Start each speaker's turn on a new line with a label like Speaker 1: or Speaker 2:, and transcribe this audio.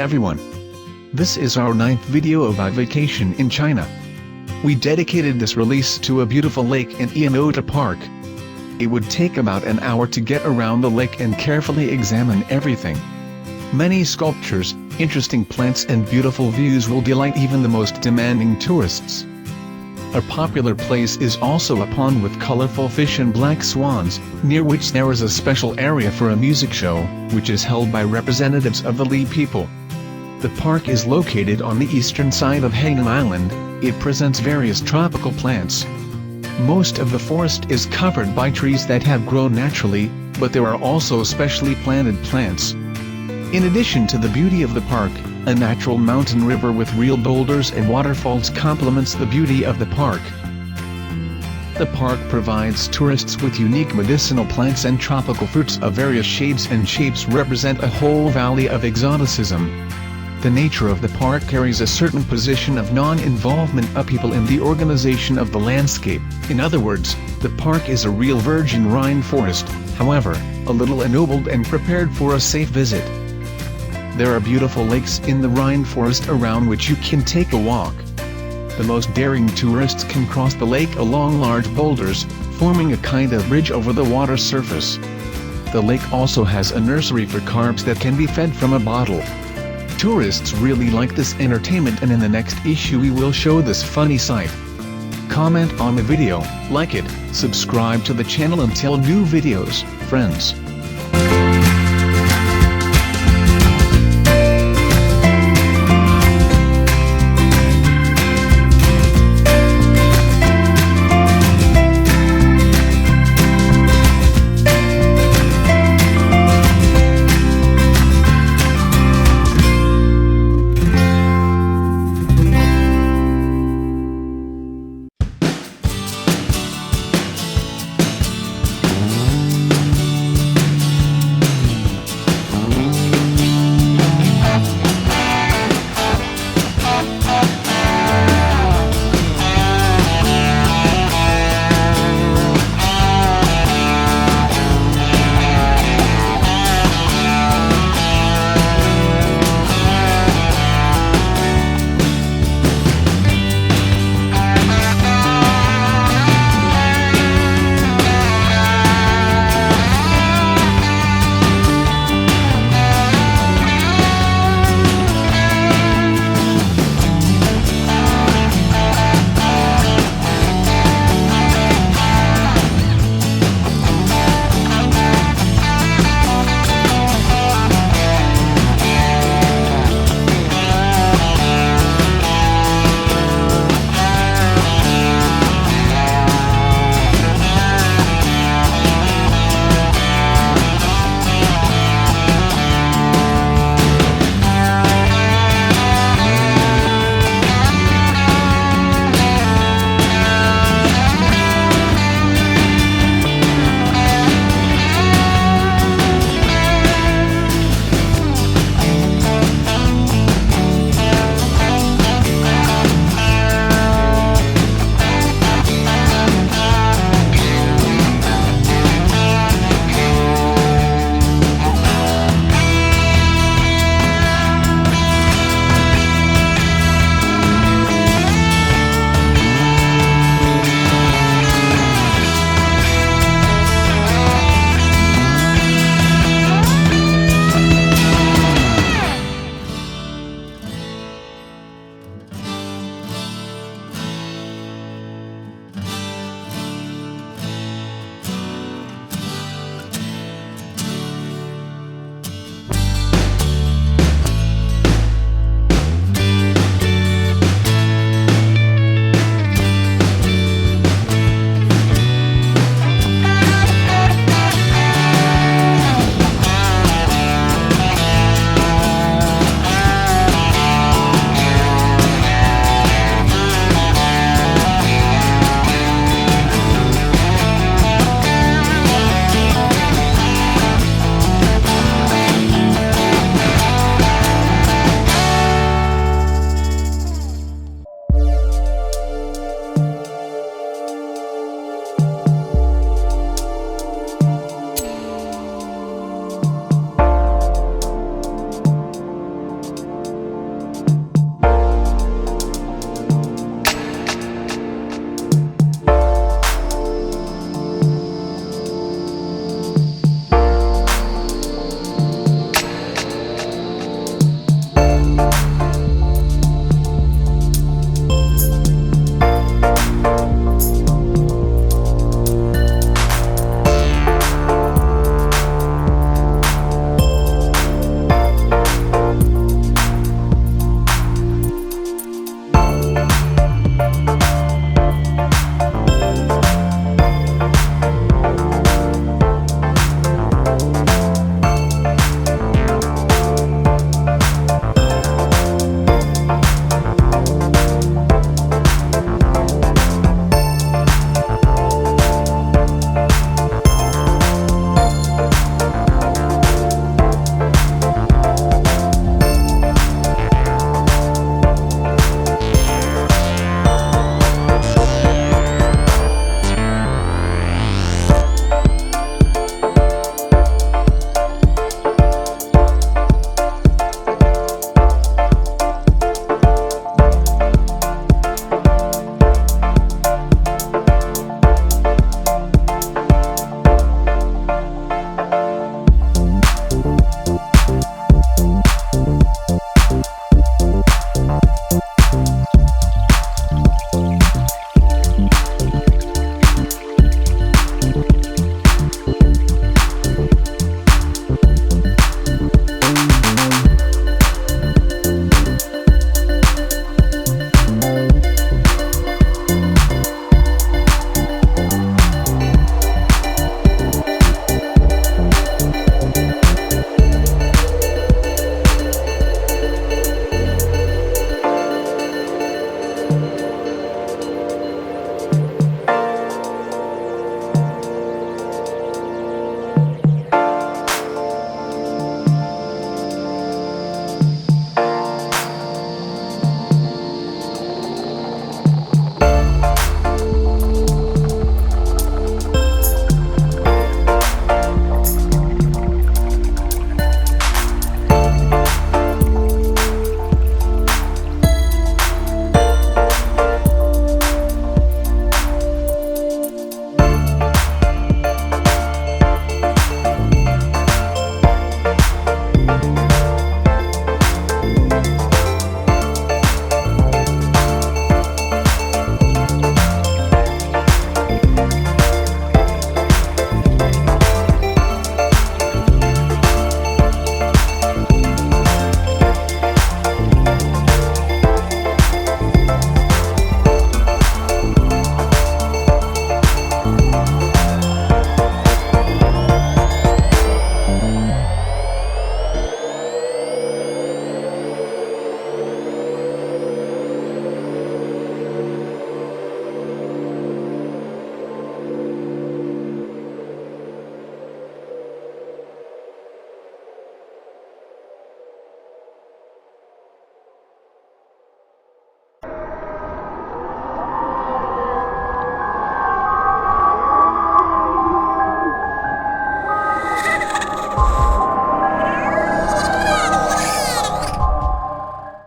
Speaker 1: everyone. This is our 9th video about vacation in China. We dedicated this release to a beautiful lake in Yanoda Park. It would take about an hour to get around the lake and carefully examine everything. Many sculptures, interesting plants and beautiful views will delight even the most demanding tourists. A popular place is also a pond with colorful fish and black swans, near which there is a special area for a music show, which is held by representatives of the Li people. The park is located on the eastern side of Hainan Island. It presents various tropical plants. Most of the forest is covered by trees that have grown naturally, but there are also specially planted plants. In addition to the beauty of the park, a natural mountain river with real boulders and waterfalls complements the beauty of the park. The park provides tourists with unique medicinal plants and tropical fruits of various shades and shapes represent a whole valley of exoticism. The nature of the park carries a certain position of non-involvement of people in the organization of the landscape. In other words, the park is a real virgin rainforest, however, a little ennobled and prepared for a safe visit. There are beautiful lakes in the rainforest around which you can take a walk. The most daring tourists can cross the lake along large boulders, forming a kind of bridge over the water surface. The lake also has a nursery for carps that can be fed from a bottle. Tourists really like this entertainment, and in the next issue we will show this funny sight. Comment on the video, like it, subscribe to the channel until new videos, friends.